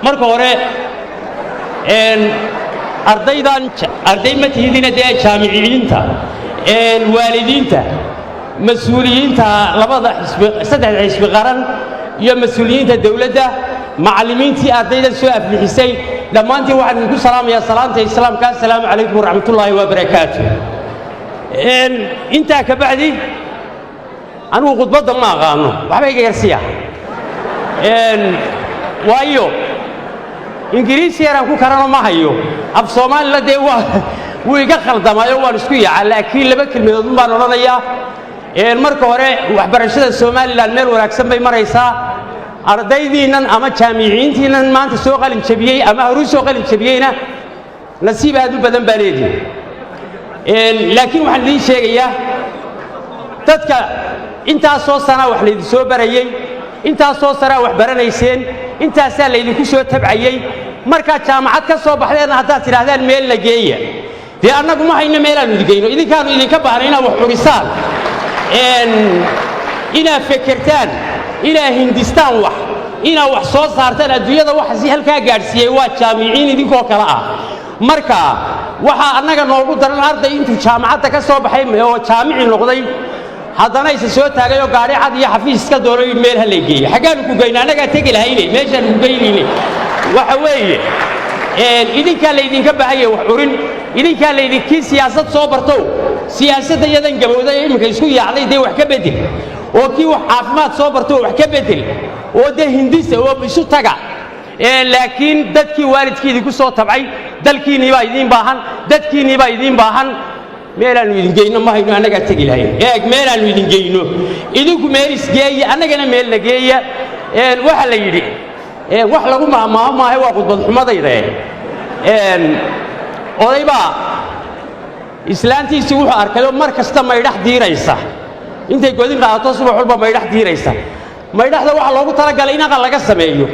marka hore arday ma tihidina dee jaamiciyiinta waalidiinta mas-uuliyiinta saddexda xisbi qaran iyo mas-uuliyiinta dawladda macallimiintii ardayda soo aflixisay dhammaantiin waxaan idinku salaamayaa salaanta islaamka assalaamu calaykum waraxmatullaahi wabarakaatu intaa ka bacdi anugu khudbadda ma aqaano waxba iga yarsiya waayo ingiriisi yaraan ku karano ma hayo af soomaalila dee wuu iga khaldamayo waan isku yaacaa laakiin laba kelmadood baan odhanayaa marka hore waxbarashada somalilan meel wanaagsan bay maraysaa ardaydiinnan ama jaamiciyiintiinnan maanta soo qalin jabiyey ama horuu soo qalin jabiyeyna nasiib aad u badan baa leedihin laakiin waxaan idiin sheegayaa dadka intaasoo sanaa wax laydin soo barayey intaasoo sanaa wax baranayseen intaasaa laydinku soo tabcayey markaad jaamacad ka soo baxdeenna haddaad tidhaahdaan meel la geeya dee annagu ma hayno meelaannu idingeyno idinkaannu idinka baahna inaad wax xurisaan inaad fekertaan inaad hindistaan wax inaad wax soo saartaan adduunyada waxasi halkaa gaadhsiiyey waa jaamiciin idinkoo kale ah marka waxaa annaga noogu daran arday intuu jaamacadda ka soo baxay oo jaamici noqday haddana isa soo taagay oo gaadhi cad iyo xafiis iska doono meel ha lay geeyo xaggaannu ku geyna annagaa tegi lahayne meeshaannu ku geynayne waxa weeye idinkaa laydinka baahaya wax curin idinkaa laydinkii siyaasad soo bartow siyaasadda yadan gabowday ee imminka isku yaacday dee wax ka bedel oo kii wax caafimaad soo barto wax ka bedel oo dee hindisa oo isu taga laakiin dadkii waalidkii idinku soo tabcay dalkiinnii baa idiin baahan dadkiinnii baa idiin baahan meelaannu idin geyno ma hayno annagaa tegi lahayn eeg meelaannu idin geyno idinku meel isgeeya annagana meel la geeya waxa la yidhi wax lagu maahmaaho maahe waa khudbadxumadayda odaybaa islaantiisii wuxuu arkayoo mar kasta maydhax diiraysa intay godin qaadato subax walba maydhax diiraysa maydhaxda waxaa loogu talagalay in aqal laga sameeyo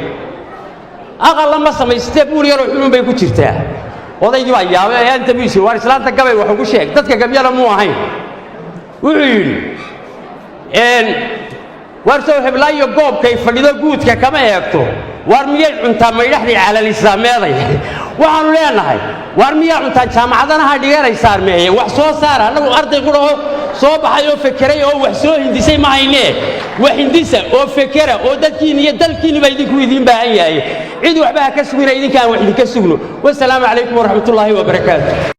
aqalla ma samaystee buul yaroo xulun bay ku jirtaa odaygii baa yaabay ayaanta buu yidhi waar islaanta gabay wax ugu sheeg dadka gabyana muu ahayn wuxuu yidhi waar soo heblaayo goobkay fadhido guudka kama eegto waar miyay cuntaa maydhaxdii calalislaameeday waxaannu leenahay waar miyaa cuntaan jaamacadanaha dhiganaysaar meeye wax soo saara annagu arday qudhahoo soo baxay oo fekeray oo wax soo hindisay ma haynee wax hindisa oo fekera oo dadkiinni iyo dalkiinni baa idinku idiin baahan yahay cid waxba ha ka sugina idinkaan wax idinka sugno wasalaamu calaykum waraxmatullaahi wabarakaatu